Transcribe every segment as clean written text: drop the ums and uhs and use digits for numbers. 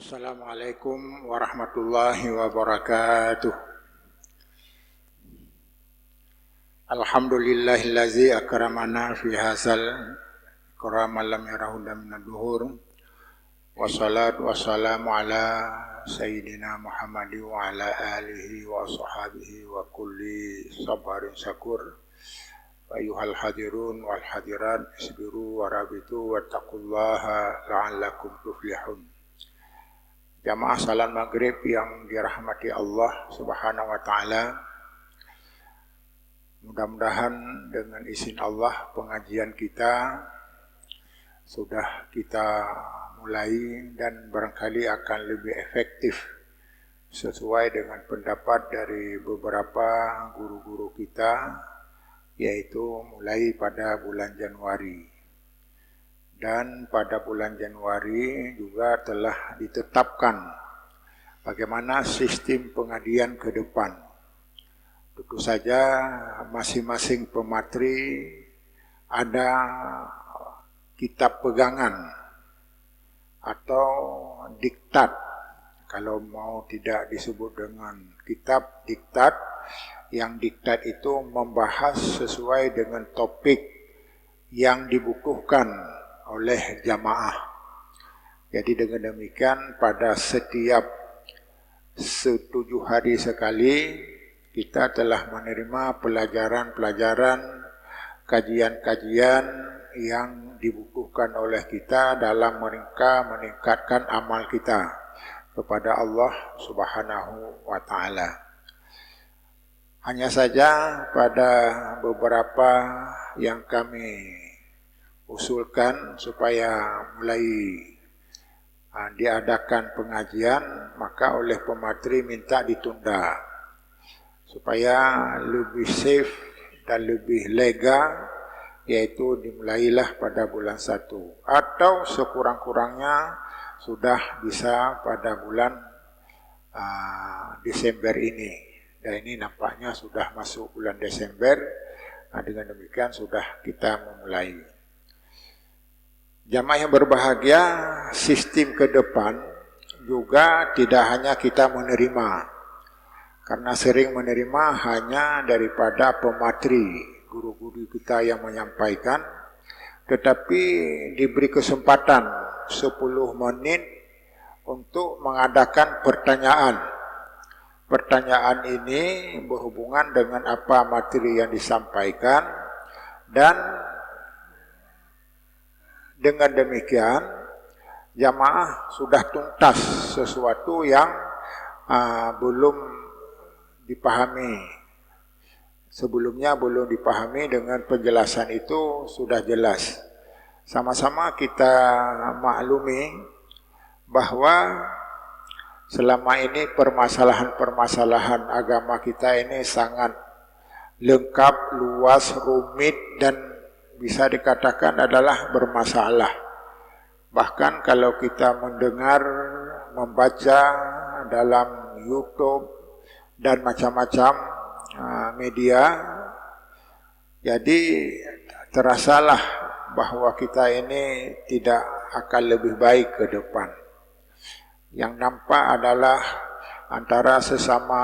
Assalamualaikum warahmatullahi wabarakatuh. Alhamdulillahillazi akramana fi hasal ikraman lam yarahu minad duhur. Wassalatu wassalamu ala sayyidina Muhammad wa ala alihi wa sahbihi wa kulli sabarin syakur. Ayuhal hadirun wal hadirat isbiru warabitu wattaqullaha la'allakum tuflihun. Jamaah salat maghrib yang dirahmati Allah subhanahu wa ta'ala, mudah-mudahan dengan izin Allah pengajian kita sudah kita mulai dan barangkali akan lebih efektif sesuai dengan pendapat dari beberapa guru-guru kita, yaitu mulai pada bulan Januari. Dan pada bulan Januari juga telah ditetapkan bagaimana sistem pengajian ke depan. Tentu saja masing-masing pematri ada kitab pegangan atau diktat. Kalau mau tidak disebut dengan kitab, diktat. Yang diktat itu membahas sesuai dengan topik yang dibukukan oleh jamaah. Jadi dengan demikian pada setiap 7 hari sekali kita telah menerima pelajaran-pelajaran, kajian-kajian yang dibukukan oleh kita dalam meningkatkan amal kita kepada Allah Subhanahu wa ta'ala. Hanya saja pada beberapa yang kami usulkan supaya mulai diadakan pengajian, maka oleh pematri minta ditunda supaya lebih safe dan lebih lega, yaitu dimulailah pada bulan 1 atau sekurang-kurangnya sudah bisa pada bulan Desember ini. Dan ini nampaknya sudah masuk bulan Desember. Dengan demikian sudah kita memulai. Jamaah yang berbahagia, sistem ke depan juga tidak hanya kita menerima, karena sering menerima hanya daripada pematri, guru-guru kita yang menyampaikan, tetapi diberi kesempatan 10 menit untuk mengadakan pertanyaan. Pertanyaan ini berhubungan dengan apa materi yang disampaikan, dan dengan demikian, jamaah sudah tuntas sesuatu yang belum dipahami. Sebelumnya belum dipahami, dengan penjelasan itu sudah jelas. Sama-sama kita maklumi bahwa selama ini permasalahan-permasalahan agama kita ini sangat lengkap, luas, rumit, dan bisa dikatakan adalah bermasalah. Bahkan kalau kita mendengar, membaca dalam YouTube dan macam-macam media, jadi terasalah bahwa kita ini tidak akan lebih baik ke depan. Yang nampak adalah antara sesama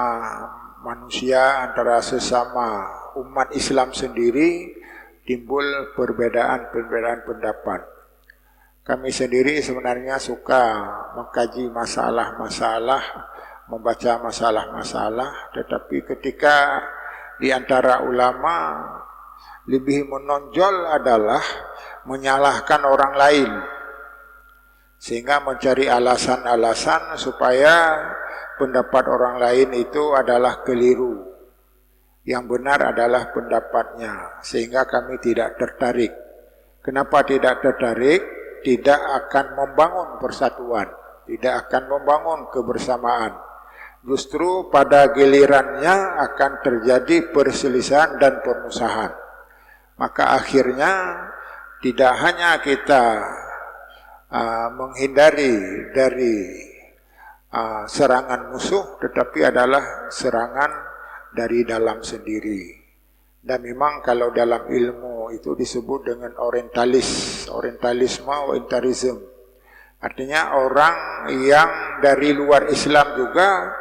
manusia, antara sesama umat Islam sendiri, timbul perbedaan-perbedaan pendapat. Kami sendiri sebenarnya suka mengkaji masalah-masalah, membaca masalah-masalah, tetapi ketika di antara ulama lebih menonjol adalah menyalahkan orang lain, sehingga mencari alasan-alasan supaya pendapat orang lain itu adalah keliru. Yang benar adalah pendapatnya, sehingga kami tidak tertarik. Kenapa tidak tertarik? Tidak akan membangun persatuan, tidak akan membangun kebersamaan. Justru pada gilirannya akan terjadi perselisihan dan permusuhan. Maka akhirnya tidak hanya kita menghindari dari serangan musuh, tetapi adalah serangan dari dalam sendiri. Dan memang kalau dalam ilmu itu disebut dengan orientalisme, orientalism. Artinya orang yang dari luar Islam juga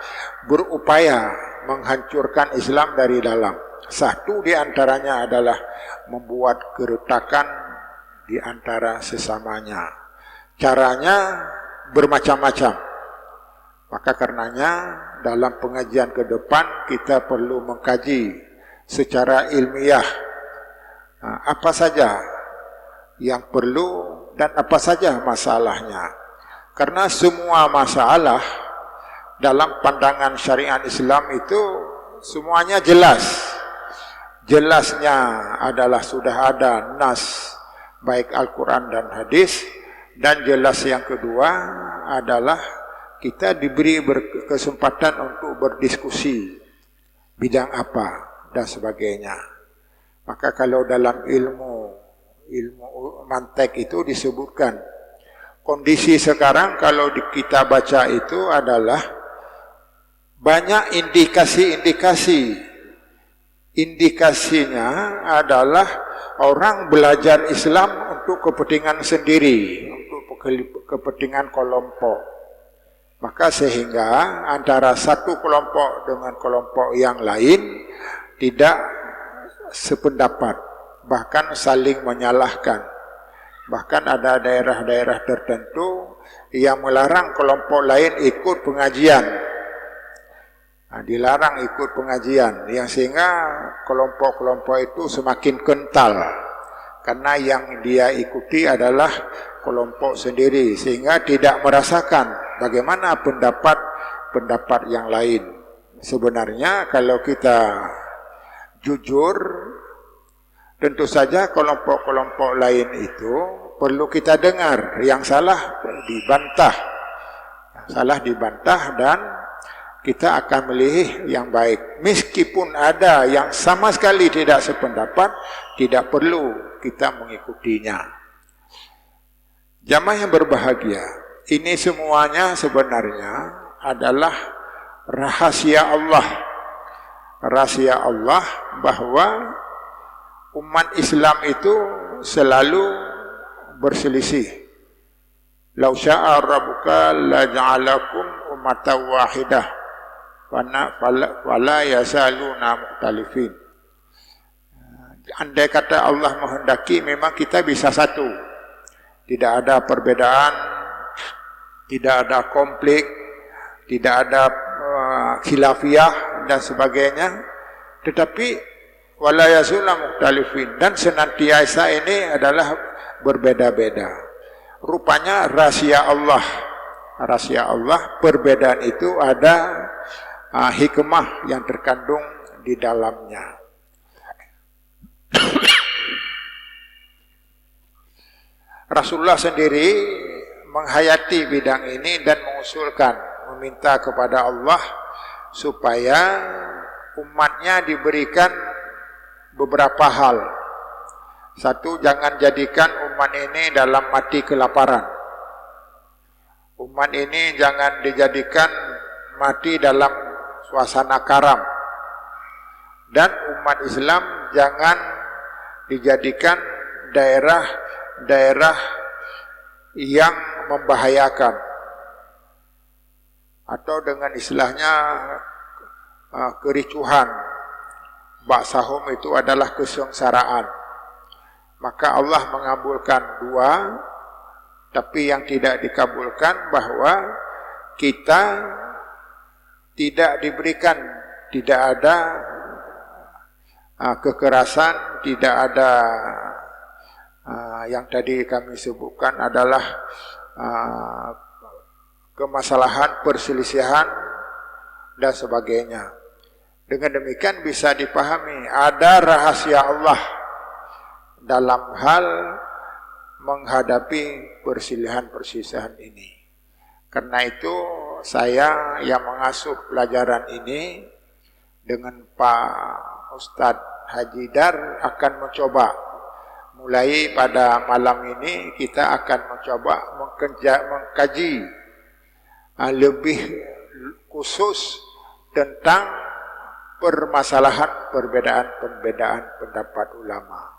berupaya menghancurkan Islam dari dalam. Satu di antaranya adalah membuat keretakan di antara sesamanya. Caranya bermacam-macam. Maka karenanya dalam pengajian ke depan kita perlu mengkaji secara ilmiah apa saja yang perlu dan apa saja masalahnya. Karena semua masalah dalam pandangan syariat Islam itu semuanya jelas. Jelasnya adalah sudah ada nas baik Al-Quran dan hadis, dan jelas yang kedua adalah kita diberi kesempatan untuk berdiskusi bidang apa dan sebagainya. Maka kalau dalam ilmu mantek itu disebutkan kondisi sekarang kalau kita baca itu adalah banyak indikasi-indikasi. Indikasinya adalah orang belajar Islam untuk kepentingan sendiri, untuk kepentingan kelompok. Maka sehingga antara satu kelompok dengan kelompok yang lain tidak sependapat, bahkan saling menyalahkan. Bahkan ada daerah-daerah tertentu yang melarang kelompok lain ikut pengajian. Dilarang ikut pengajian, yang sehingga kelompok-kelompok itu semakin kental. Karena yang dia ikuti adalah kelompok sendiri, sehingga tidak merasakan bagaimana pendapat yang lain. Sebenarnya kalau kita jujur, tentu saja kelompok-kelompok lain itu perlu kita dengar. Yang salah dibantah dan kita akan memilih yang baik. Meskipun ada yang sama sekali tidak sependapat, tidak perlu kita mengikutinya. Jamaah yang berbahagia, ini semuanya sebenarnya adalah rahasia Allah. Rahasia Allah bahwa umat Islam itu selalu berselisih. Lau sya'a rabbuka la ja'alakum ummatan wahidah wala yasaluna mukhtalifin. Andai kata Allah menghendaki, memang kita bisa satu. Tidak ada perbedaan, tidak ada konflik, tidak ada khilafiyah dan sebagainya. Tetapi wala yasaluna mukhtalifin, dan senantiasa ini adalah berbeda-beda. Rupanya rahasia Allah. Rahasia Allah, perbedaan itu ada hikmah yang terkandung di dalamnya. Rasulullah sendiri menghayati bidang ini dan mengusulkan, meminta kepada Allah supaya umatnya diberikan beberapa hal. Satu, jangan jadikan umat ini dalam mati kelaparan. Umat ini jangan dijadikan mati dalam suasana karam. Dan umat Islam jangan dijadikan daerah-daerah yang membahayakan. Atau dengan istilahnya kericuhan. Baksahum itu adalah kesengsaraan. Maka Allah mengabulkan dua, tapi yang tidak dikabulkan bahwa kita tidak diberikan, tidak ada kekerasan, tidak ada yang tadi kami sebutkan adalah kemasalahan, perselisihan dan sebagainya. Dengan demikian bisa dipahami ada rahasia Allah dalam hal menghadapi perselisihan ini. Karena itu saya yang mengasuh pelajaran ini dengan Pak Ustadz Haji Dar akan mencoba. Mulai pada malam ini kita akan mencoba mengkaji lebih khusus tentang permasalahan perbedaan pendapat ulama.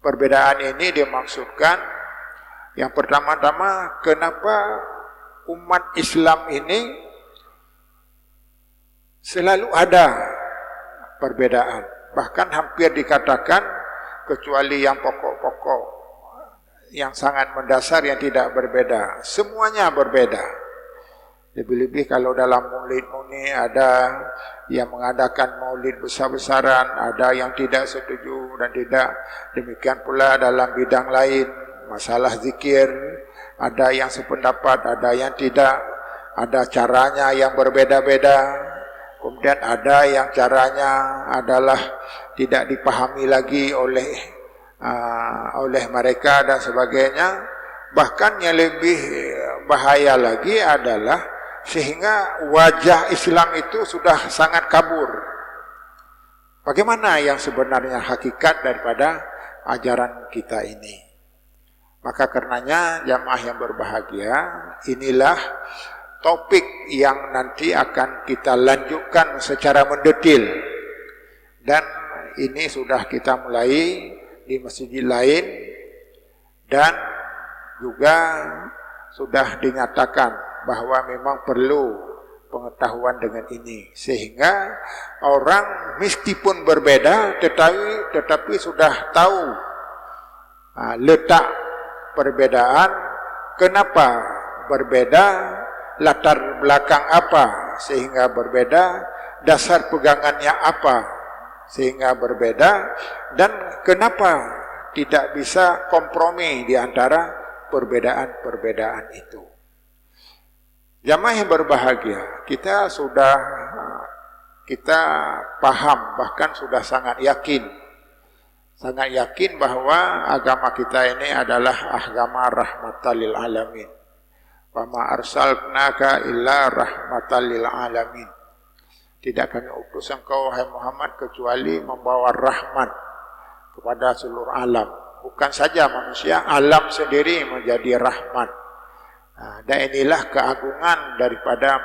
Perbedaan ini dimaksudkan Yang pertama-tama, kenapa umat Islam ini selalu ada perbedaan. Bahkan hampir dikatakan kecuali yang pokok-pokok, yang sangat mendasar yang tidak berbeda. Semuanya berbeda. Lebih-lebih kalau dalam maulid ini ada yang mengadakan maulid besar-besaran, ada yang tidak setuju dan tidak. Demikian pula dalam bidang lain, masalah zikir, ada yang sependapat, ada yang tidak. Ada caranya yang berbeda-beda. Kemudian ada yang caranya adalah tidak dipahami lagi oleh mereka dan sebagainya. Bahkan yang lebih bahaya lagi adalah sehingga wajah Islam itu sudah sangat kabur. Bagaimana yang sebenarnya hakikat daripada ajaran kita ini? Maka karenanya jamaah yang berbahagia, inilah topik yang nanti akan kita lanjutkan secara mendetil. Dan ini sudah kita mulai di masjid lain dan juga sudah dinyatakan bahwa memang perlu pengetahuan dengan ini. Sehingga orang meskipun berbeda tetapi sudah tahu letak perbedaan, kenapa berbeda, latar belakang apa sehingga berbeda, dasar pegangannya apa sehingga berbeda, dan kenapa tidak bisa kompromi di antara perbedaan-perbedaan itu. Jamaah yang berbahagia, kita paham, bahkan sudah sangat yakin bahwa agama kita ini adalah agama rahmatan lil alamin. Wa ma arsalnaka illa rahmatan lil alamin. Tidak kami utus engkau wahai Muhammad kecuali membawa rahmat kepada seluruh alam. Bukan saja manusia, alam sendiri menjadi rahmat. Dan inilah keagungan daripada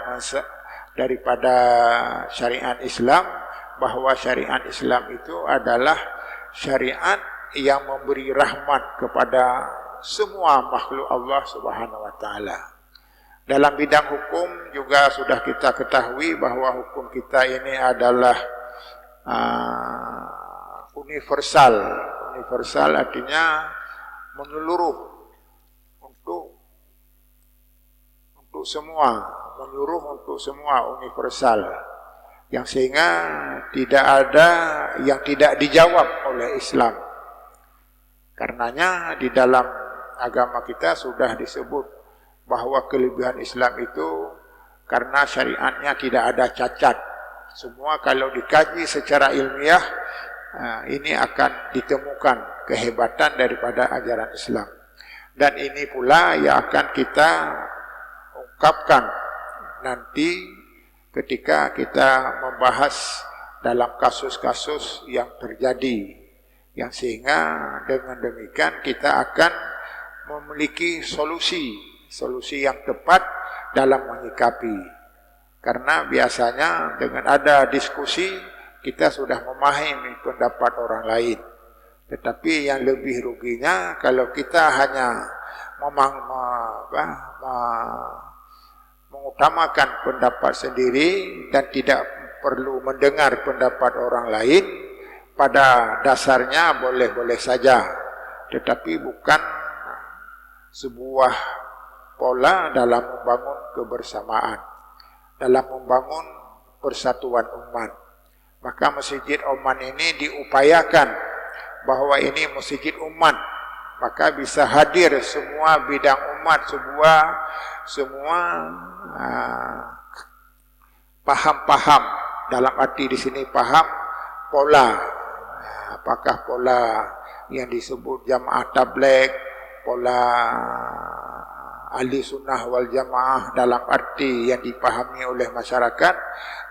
syariat Islam, bahwa syariat Islam itu adalah syariat yang memberi rahmat kepada semua makhluk Allah Subhanahu wa taala. Dalam bidang hukum juga sudah kita ketahui bahwa hukum kita ini adalah universal. Universal artinya menyeluruh untuk semua, menyuruh untuk semua, universal, yang sehingga tidak ada yang tidak dijawab oleh Islam. Karenanya di dalam agama kita sudah disebut bahwa kelebihan Islam itu karena syariatnya tidak ada cacat. Semua kalau dikaji secara ilmiah, ini akan ditemukan kehebatan daripada ajaran Islam. Dan ini pula yang akan kita ungkapkan nanti ketika kita membahas dalam kasus-kasus yang terjadi, yang sehingga dengan demikian kita akan memiliki solusi yang tepat dalam menyikapi. Karena biasanya dengan ada diskusi kita sudah memahami pendapat orang lain. Tetapi yang lebih ruginya kalau kita hanya mengutamakan pendapat sendiri dan tidak perlu mendengar pendapat orang lain. Pada dasarnya boleh-boleh saja, tetapi bukan sebuah pola dalam membangun kebersamaan, dalam membangun persatuan umat. Maka Masjid Oman ini diupayakan bahwa ini masjid umat, maka bisa hadir semua bidang umat, semua paham-paham, dalam arti di sini paham pola, apakah pola yang disebut jamaah tabligh, pola ahli sunnah wal jamaah dalam arti yang dipahami oleh masyarakat,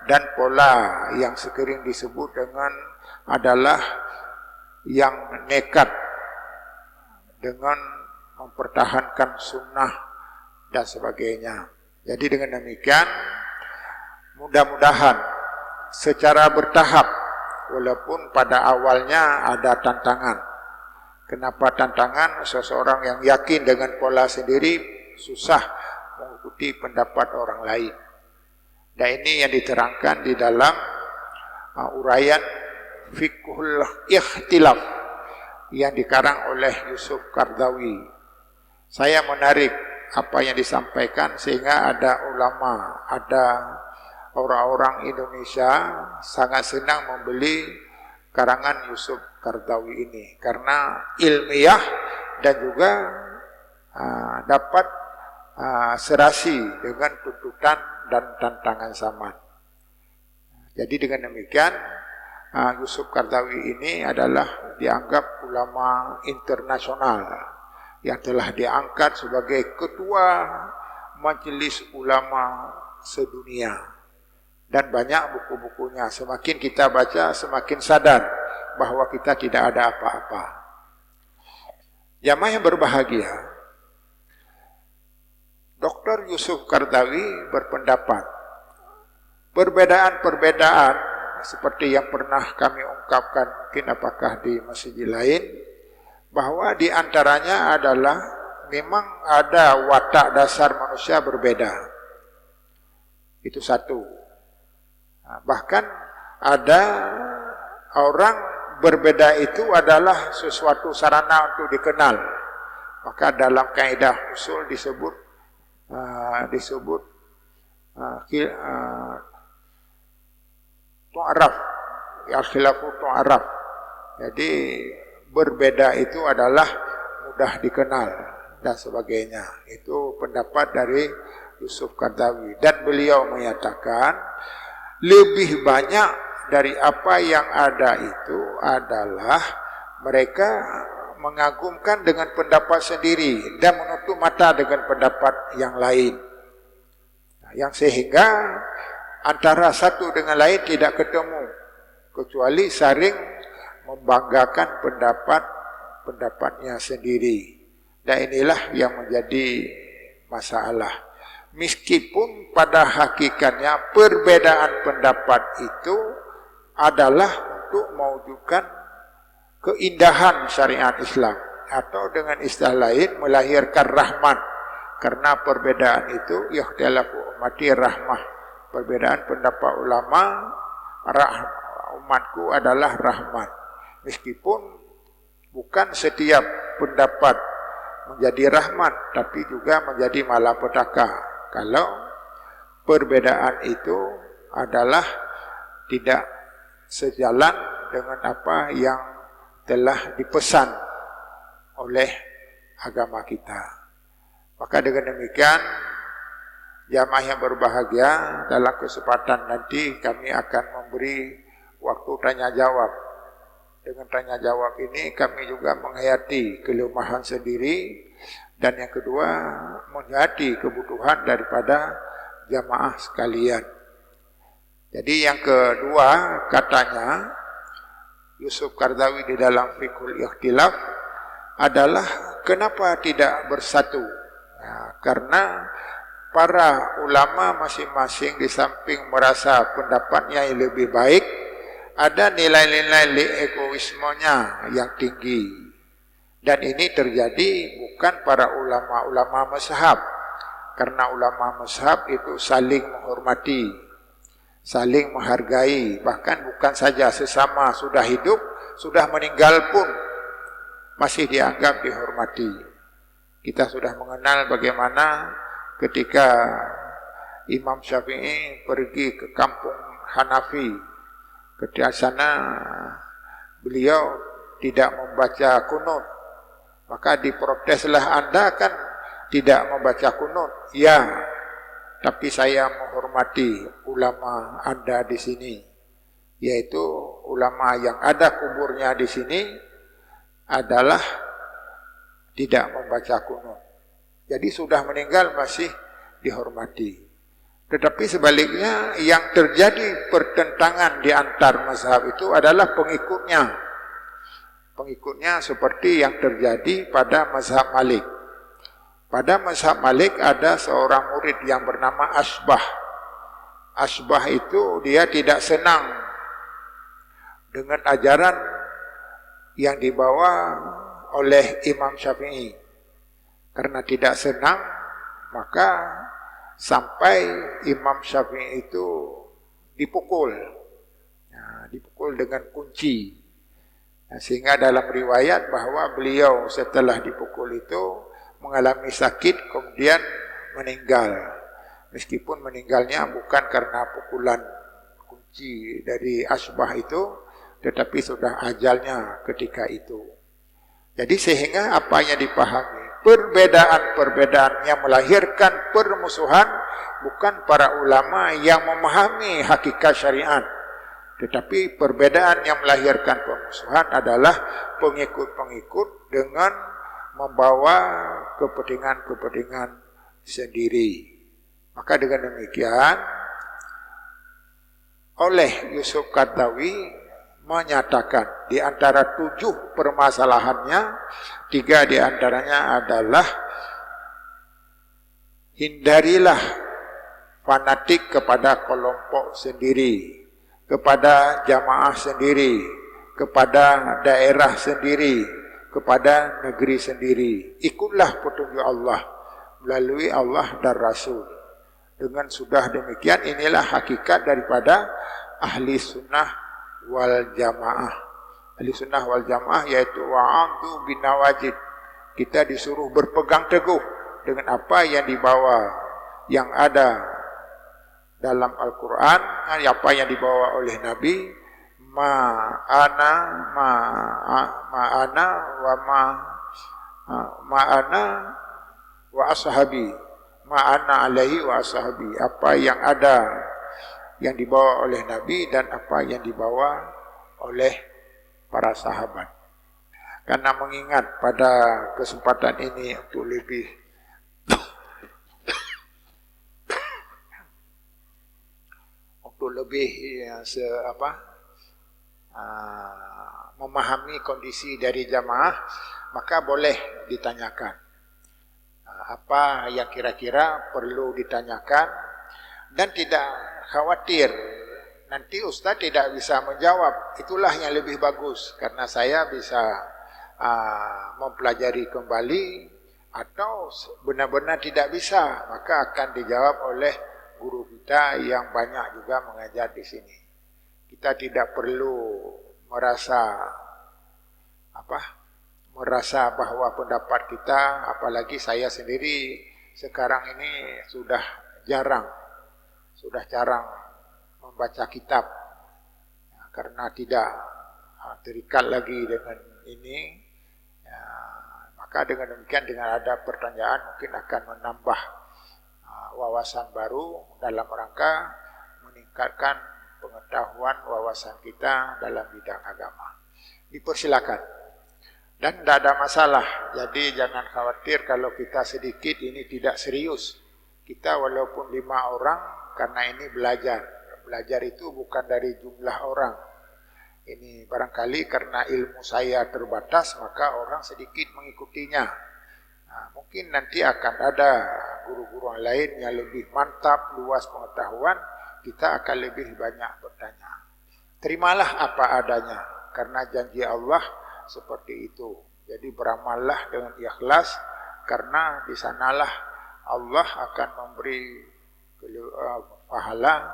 dan pola yang sekering disebut dengan adalah yang nekat dengan mempertahankan sunnah dan sebagainya. Jadi dengan demikian mudah-mudahan secara bertahap, walaupun pada awalnya ada tantangan, Kenapa tantangan? Seseorang yang yakin dengan pola sendiri susah mengikuti pendapat orang lain. Dan ini yang diterangkan di dalam uraian Fiqhul Ikhtilaf yang dikarang oleh Yusuf Qaradawi. Saya menarik apa yang disampaikan sehingga ada ulama, ada orang-orang Indonesia sangat senang membeli karangan Yusuf Qaradawi ini karena ilmiah dan juga dapat serasi dengan tuntutan dan tantangan zaman. Jadi dengan demikian Yusuf Qaradawi ini adalah dianggap ulama internasional yang telah diangkat sebagai ketua majelis ulama sedunia. Dan banyak buku-bukunya. Semakin kita baca, semakin sadar bahwa kita tidak ada apa-apa. Jamaah yang berbahagia, Dr. Yusuf Qaradawi berpendapat perbedaan-perbedaan seperti yang pernah kami ungkapkan, mungkin apakah di masjid lain, bahwa di antaranya adalah memang ada watak dasar manusia berbeda. Itu satu. Bahkan ada orang berbeda itu adalah sesuatu sarana untuk dikenal. Maka dalam kaidah usul disebut tu'araf, al-khilafu tu'araf. Jadi berbeda itu adalah mudah dikenal dan sebagainya. Itu pendapat dari Yusuf Qaradawi. Dan beliau menyatakan lebih banyak dari apa yang ada itu adalah mereka mengagumkan dengan pendapat sendiri dan menutup mata dengan pendapat yang lain. Yang sehingga antara satu dengan lain tidak ketemu, kecuali saling membanggakan pendapatnya sendiri. Dan inilah yang menjadi masalah. Meskipun pada hakikatnya perbedaan pendapat itu adalah untuk mewujudkan keindahan syariat Islam, atau dengan istilah lain melahirkan rahmat. Karena perbedaan itu ikhtilafu ummati rahmah. Perbedaan pendapat ulama umatku adalah rahmat. Meskipun bukan setiap pendapat menjadi rahmat, tapi juga menjadi malapetaka kalau perbedaan itu adalah tidak sejalan dengan apa yang telah dipesan oleh agama kita. Maka dengan demikian, jamaah yang berbahagia, dalam kesempatan nanti kami akan memberi waktu tanya jawab. Dengan tanya jawab ini kami juga menghayati kelemahan sendiri, dan yang kedua menghayati kebutuhan daripada jamaah sekalian. Jadi yang kedua, katanya Yusuf Qaradawi di dalam Fiqhul Ikhtilaf adalah kenapa tidak bersatu? Karena para ulama masing-masing di samping merasa pendapatnya yang lebih baik, ada nilai-nilai egoismenya yang tinggi. Dan ini terjadi bukan para ulama-ulama mazhab. Karena ulama mazhab itu saling menghormati, saling menghargai. Bahkan bukan saja sesama sudah hidup, sudah meninggal pun masih dianggap dihormati. Kita sudah mengenal bagaimana ketika Imam Syafi'i pergi ke kampung Hanafi. Ketika sana beliau tidak membaca kunut. Maka diproteslah, Anda kan tidak membaca kunut. Ya, tapi saya menghormati ulama Anda di sini. Yaitu ulama yang ada kuburnya di sini adalah tidak membaca kunut. Jadi sudah meninggal masih dihormati. Tetapi sebaliknya yang terjadi pertentangan di antar mazhab itu adalah pengikutnya. Pengikutnya seperti yang terjadi pada mazhab Malik. Pada mazhab Malik ada seorang murid yang bernama Asbah. Asbah itu dia tidak senang dengan ajaran yang dibawa oleh Imam Syafi'i. Karena tidak senang, maka sampai Imam Syafi'i itu dipukul. Nah, dipukul dengan kunci. Nah, sehingga dalam riwayat bahwa beliau setelah dipukul itu mengalami sakit kemudian meninggal. Meskipun meninggalnya bukan karena pukulan kunci dari asbah itu, tetapi sudah ajalnya ketika itu. Jadi sehingga apa yang dipahami, perbedaan-perbedaan yang melahirkan permusuhan bukan para ulama yang memahami hakikat syariat, tetapi perbedaan yang melahirkan permusuhan adalah pengikut-pengikut dengan membawa kepentingan-kepentingan sendiri. Maka dengan demikian, oleh Yusuf Qaradawi menyatakan di antara 7 permasalahannya, 3 di antaranya adalah hindarilah fanatik kepada kelompok sendiri, kepada jamaah sendiri, kepada daerah sendiri, kepada negeri sendiri. Ikutlah petunjuk Allah melalui Allah dan Rasul. Dengan sudah demikian, inilah hakikat daripada ahli sunnah wal jamaah. Ahli sunnah wal jamaah yaitu wa'adhu bin nawajid. Kita disuruh berpegang teguh dengan apa yang dibawa, yang ada dalam Al-Quran, apa yang dibawa oleh Nabi. Ma'ana wa ashabi, ma'ana alaihi wa ashabi, apa yang ada yang dibawa oleh Nabi dan apa yang dibawa oleh para sahabat. Karena mengingat pada kesempatan ini untuk lebih memahami kondisi dari jamaah, maka boleh ditanyakan apa yang kira-kira perlu ditanyakan, dan tidak khawatir nanti Ustaz tidak bisa menjawab. Itulah yang lebih bagus, karena saya bisa mempelajari kembali, atau benar-benar tidak bisa, maka akan dijawab oleh guru kita yang banyak juga mengajar di sini. Kita tidak perlu merasa bahwa pendapat kita, apalagi saya sendiri sekarang ini sudah jarang membaca kitab, karena tidak terikat lagi dengan ini. Maka dengan demikian, dengan ada pertanyaan mungkin akan menambah wawasan baru dalam rangka meningkatkan pengetahuan wawasan kita dalam bidang agama. Dipersilakan. Dan tidak ada masalah. Jadi jangan khawatir kalau kita sedikit, ini tidak serius. Kita walaupun 5 orang, karena ini belajar. Belajar itu bukan dari jumlah orang. Ini barangkali karena ilmu saya terbatas, maka orang sedikit mengikutinya. Nah, mungkin nanti akan ada guru-guru lain yang lebih mantap, luas pengetahuan, kita akan lebih banyak bertanya. Terimalah apa adanya, karena janji Allah seperti itu. Jadi beramallah dengan ikhlas, karena di sanalah Allah akan memberi pahala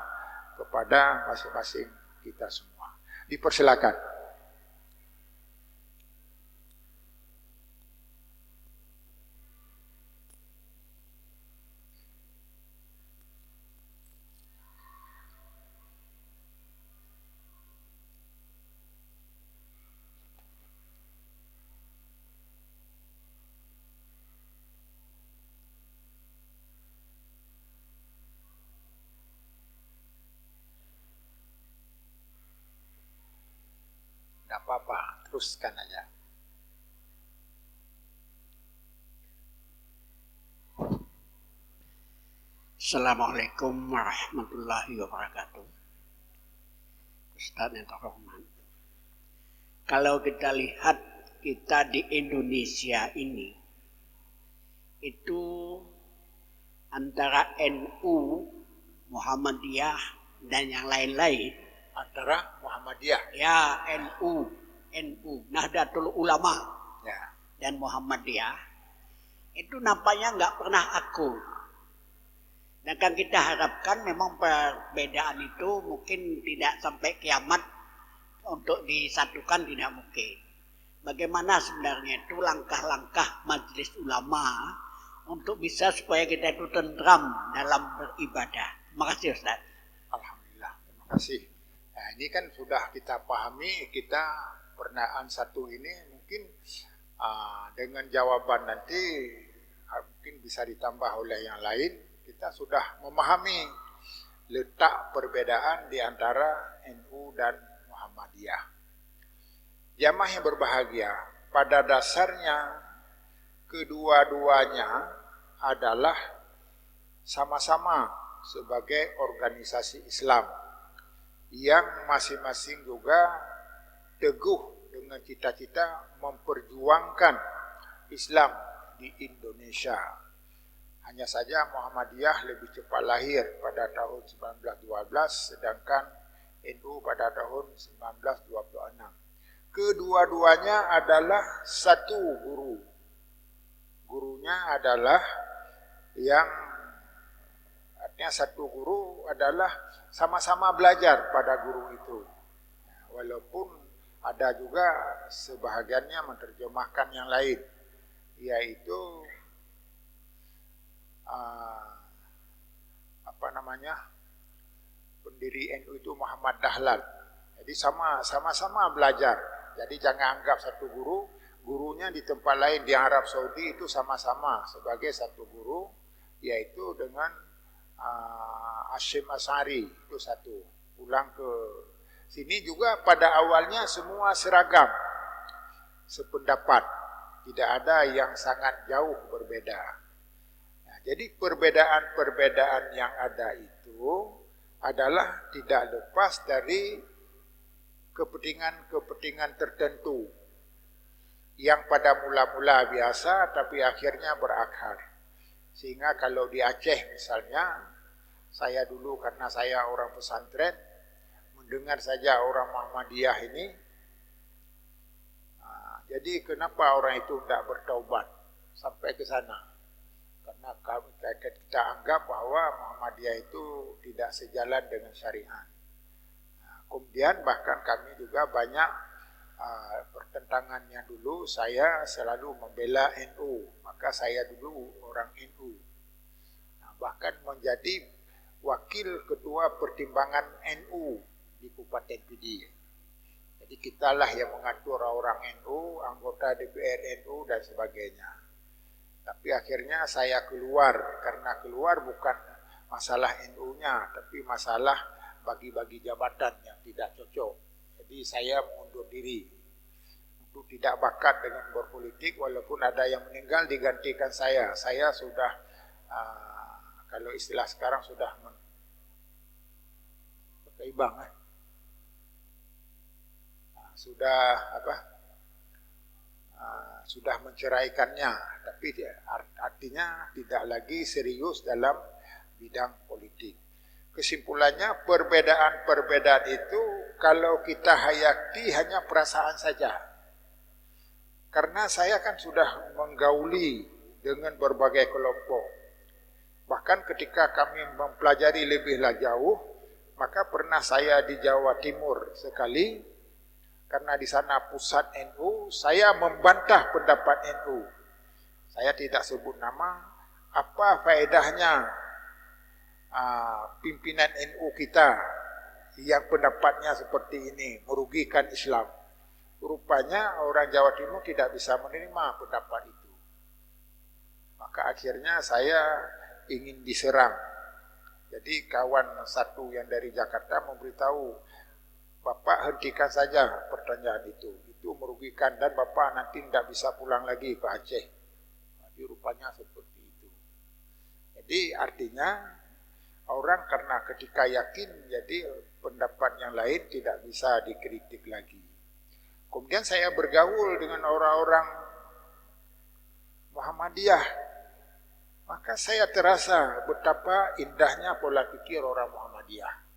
kepada masing-masing kita semua. Dipersilakan. Tidak apa-apa, teruskan aja. Assalamualaikum warahmatullahi wabarakatuh. Ustaz yang terhormat, kalau kita lihat kita di Indonesia ini, itu antara NU, Muhammadiyah dan yang lain-lain. Antara Muhammadiyah, Ya, NU, Nahdlatul Ulama. ya, dan Muhammadiyah itu nampaknya nggak pernah akur. Dan kan kita harapkan memang perbedaan itu mungkin tidak sampai kiamat untuk disatukan, tidak mungkin. Bagaimana sebenarnya itu langkah-langkah majelis ulama untuk bisa supaya kita itu tentram dalam beribadah. Terima kasih Ustaz. Alhamdulillah, terima kasih. Nah, ini kan sudah kita pahami, kita pernyataan satu ini mungkin dengan jawaban nanti mungkin bisa ditambah oleh yang lain. Kita sudah memahami letak perbedaan di antara NU dan Muhammadiyah. Jamaah yang berbahagia, pada dasarnya kedua-duanya adalah sama-sama sebagai organisasi Islam yang masing-masing juga teguh dengan cita-cita memperjuangkan Islam di Indonesia. Hanya saja Muhammadiyah lebih cepat lahir pada tahun 1912, sedangkan NU pada tahun 1926. Kedua-duanya adalah satu guru. Gurunya adalah yang artinya satu guru adalah sama-sama belajar pada guru itu. Walaupun ada juga sebahagiannya menerjemahkan yang lain, yaitu pendiri NU itu Muhammad Dahlan. Jadi sama-sama belajar. Jadi jangan anggap satu guru, gurunya di tempat lain di Arab Saudi itu sama-sama sebagai satu guru, yaitu dengan Hashim Asy'ari itu satu. Pulang ke sini juga pada awalnya semua seragam, sependapat, tidak ada yang sangat jauh berbeda. Jadi perbedaan-perbedaan yang ada itu adalah tidak lepas dari kepentingan-kepentingan tertentu yang pada mula-mula biasa tapi akhirnya berakar. Sehingga kalau di Aceh misalnya, saya dulu karena saya orang pesantren, mendengar saja orang Muhammadiyah ini, jadi kenapa orang itu tidak bertaubat sampai ke sana? Karena kita anggap bahwa Muhammadiyah itu tidak sejalan dengan syariat. Kemudian bahkan kami juga banyak pertentangannya dulu, saya selalu membela NU, maka saya dulu orang NU. Bahkan menjadi wakil ketua pertimbangan NU di Kabupaten Pidi. Jadi kitalah yang mengatur orang NU, anggota DPR NU dan sebagainya. Tapi akhirnya saya keluar, karena keluar bukan masalah NU-nya, tapi masalah bagi-bagi jabatan yang tidak cocok. Jadi saya mundur diri untuk tidak bakat dengan berpolitik, walaupun ada yang meninggal digantikan saya. Saya sudah, kalau istilah sekarang sudah keibang, sudah menceraikannya, tapi artinya tidak lagi serius dalam bidang politik. Kesimpulannya, perbedaan-perbedaan itu kalau kita hayati hanya perasaan saja. Karena saya kan sudah menggauli dengan berbagai kelompok. Bahkan ketika kami mempelajari lebih jauh, maka pernah saya di Jawa Timur sekali, karena di sana pusat NU, saya membantah pendapat NU. Saya tidak sebut nama, apa faedahnya pimpinan NU kita yang pendapatnya seperti ini, merugikan Islam. Rupanya orang Jawa Timur tidak bisa menerima pendapat itu. Maka akhirnya saya ingin diserang. Jadi kawan satu yang dari Jakarta memberitahu, Bapak hentikan saja pertanyaan itu merugikan dan Bapak nanti tidak bisa pulang lagi ke Aceh. Jadi rupanya seperti itu. Jadi artinya orang karena ketika yakin, jadi pendapat yang lain tidak bisa dikritik lagi. Kemudian saya bergaul dengan orang-orang Muhammadiyah, maka saya terasa betapa indahnya pola pikir orang Muhammadiyah.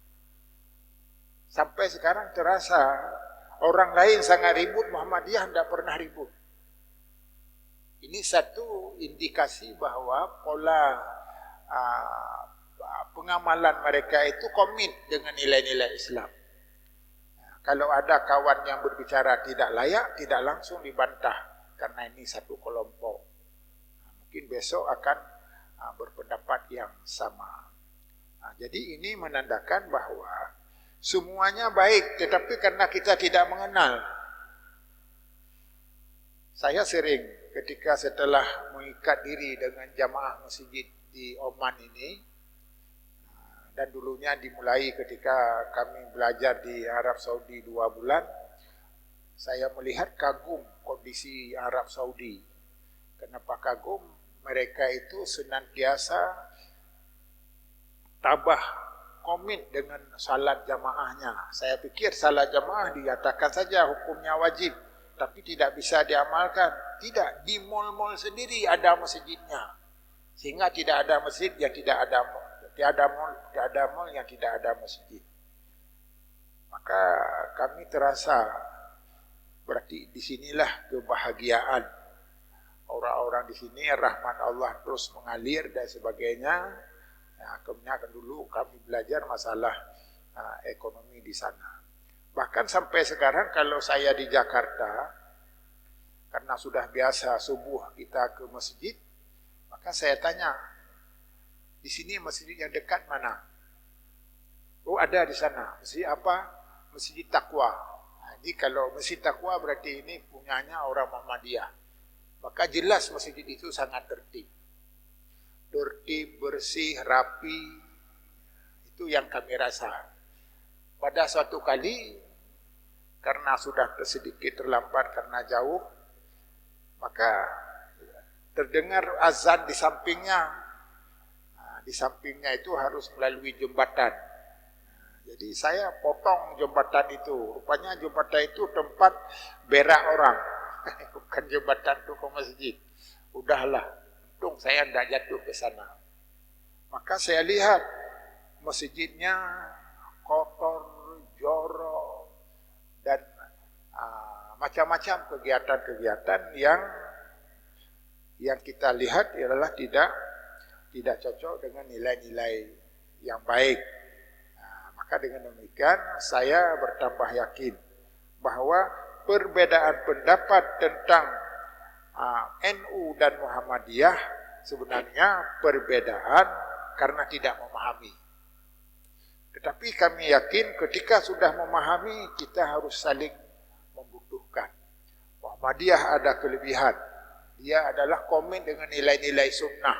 Sampai sekarang terasa orang lain sangat ribut, Muhammadiyah tidak pernah ribut. Ini satu indikasi bahwa pola pengamalan mereka itu komit dengan nilai-nilai Islam. Kalau ada kawan yang berbicara tidak layak, tidak langsung dibantah karena ini satu kelompok. Mungkin besok akan berpendapat yang sama. Jadi ini menandakan bahwa semuanya baik, tetapi karena kita tidak mengenal. Saya sering ketika setelah mengikat diri dengan jamaah masjid di Oman ini, dan dulunya dimulai ketika kami belajar di Arab Saudi 2 bulan, saya melihat kagum kondisi Arab Saudi. Kenapa kagum? Mereka itu senantiasa tabah komit dengan salat jamaahnya. Saya pikir salat jamaah dikatakan saja hukumnya wajib, tapi tidak bisa diamalkan. Tidak, di mal-mal sendiri ada masjidnya. Sehingga tidak ada masjid yang tidak ada mal yang tidak ada masjid. Maka kami terasa berarti disinilah kebahagiaan orang-orang di sini, rahmat Allah terus mengalir dan sebagainya. Kemudian dulu kami belajar masalah ekonomi di sana. Bahkan sampai sekarang kalau saya di Jakarta, karena sudah biasa subuh kita ke masjid, maka saya tanya, di sini masjid yang dekat mana? Oh, ada di sana. Masjid apa? Masjid Taqwa. Jadi kalau Masjid Taqwa berarti ini punyanya orang Muhammadiyah. Maka jelas masjid itu sangat tertib. Tertib, bersih, rapi. Itu yang kami rasa. Pada suatu kali, karena sudah sedikit terlambat karena jauh, maka terdengar azan di sampingnya. Di sampingnya itu harus melalui jembatan. Jadi saya potong jembatan itu. Rupanya jembatan itu tempat berak orang. Bukan jembatan itu ke masjid. Udahlah, untung saya tidak jatuh ke sana. Maka saya lihat masjidnya kotor, jorok, dan macam-macam kegiatan-kegiatan yang kita lihat adalah tidak cocok dengan nilai-nilai yang baik. Maka dengan demikian saya bertambah yakin bahwa perbedaan pendapat tentang NU dan Muhammadiyah sebenarnya perbedaan karena tidak memahami. Tetapi kami yakin ketika sudah memahami kita harus saling membutuhkan. Muhammadiyah ada kelebihan. Dia adalah komit dengan nilai-nilai sunnah.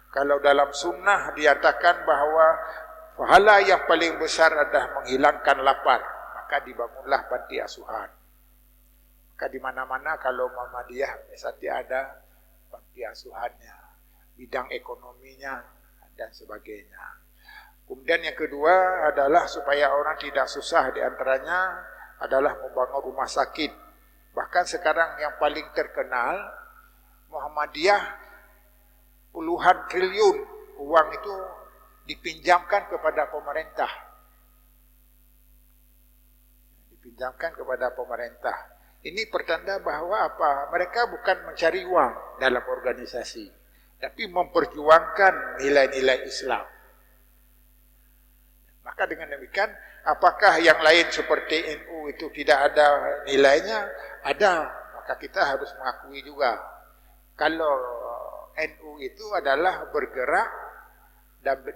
Kalau dalam sunnah dinyatakan bahwa pahala yang paling besar adalah menghilangkan lapar, maka dibangunlah panti asuhan. Maka di mana-mana kalau Muhammadiyah pasti ada panti asuhannya, bidang ekonominya dan sebagainya. Kemudian yang kedua adalah supaya orang tidak susah, di antaranya adalah membangun rumah sakit. Bahkan sekarang yang paling terkenal Muhammadiyah, puluhan triliun uang itu dipinjamkan kepada pemerintah. Dipinjamkan kepada pemerintah. Ini pertanda bahwa apa? Mereka bukan mencari uang dalam organisasi, tapi memperjuangkan nilai-nilai Islam. Maka dengan demikian, apakah yang lain seperti NU itu tidak ada nilainya? Ada. Maka kita harus mengakui juga. Kalau NU itu adalah bergerak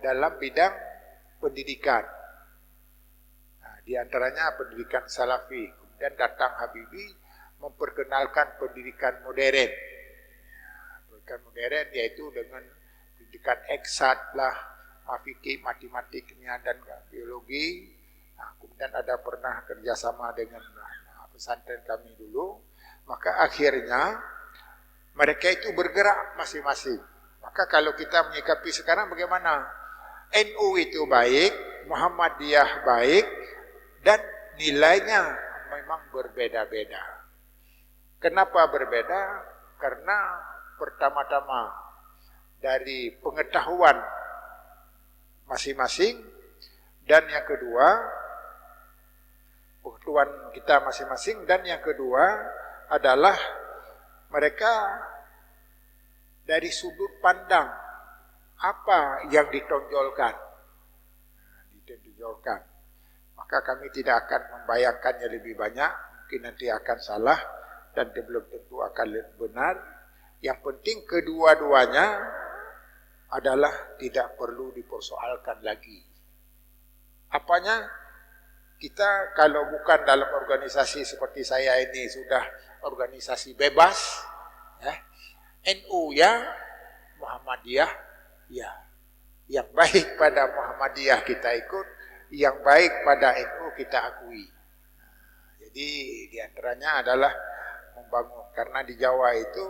dalam bidang pendidikan. Di antaranya pendidikan salafi. Kemudian datang Habibie memperkenalkan pendidikan modern. Pendidikan modern yaitu dengan pendidikan eksat lah, fikih, matematik, kimia dan biologi. Kemudian ada pernah kerjasama dengan pesantren kami dulu. Maka akhirnya mereka itu bergerak masing-masing. Maka kalau kita menyikapi sekarang bagaimana? NU itu baik, Muhammadiyah baik, dan nilainya memang berbeda-beda. Kenapa berbeda? Karena pertama-tama dari pengetahuan masing-masing, dan yang kedua pengetahuan kita masing-masing, dan yang kedua adalah mereka dari sudut pandang apa yang ditonjolkan. Maka kami tidak akan membayangkannya lebih banyak, mungkin nanti akan salah dan belum tentu akan benar. Yang penting kedua-duanya adalah tidak perlu dipersoalkan lagi. Apanya? Kita kalau bukan dalam organisasi seperti saya ini sudah organisasi bebas, ya, NU ya, Muhammadiyah ya. Yang baik pada Muhammadiyah kita ikut, yang baik pada NU kita akui. Jadi diantaranya adalah membangun, karena di Jawa itu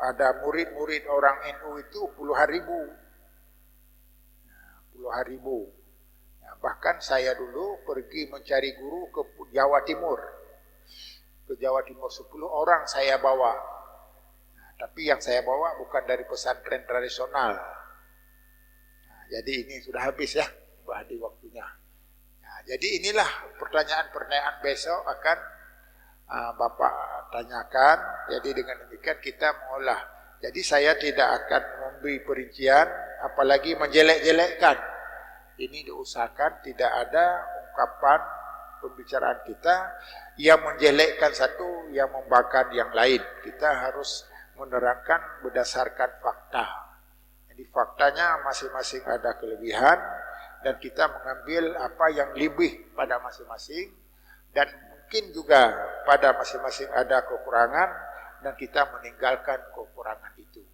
ada murid-murid orang NU itu puluhan ribu. Nah, bahkan saya dulu pergi mencari guru ke Jawa Timur. Ke Jawa Timur 10 orang saya bawa. Nah, tapi yang saya bawa bukan dari pesantren tradisional. Nah, jadi ini sudah habis ya, di waktunya. Nah, jadi inilah pertanyaan-pertanyaan besok akan Bapak tanyakan. Jadi dengan demikian kita mengolah. Jadi saya tidak akan memberi perincian, apalagi menjelek-jelekkan. Ini diusahakan tidak ada ungkapan pembicaraan kita yang menjelekkan satu, yang membanggakan yang lain. Kita harus menerangkan berdasarkan fakta. Jadi faktanya masing-masing ada kelebihan dan kita mengambil apa yang lebih pada masing-masing, dan mungkin juga pada masing-masing ada kekurangan dan kita meninggalkan kekurangan itu.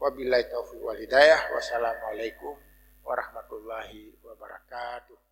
Wabillahi taufiq wal hidayah. Wassalamualaikum warahmatullahi wabarakatuh.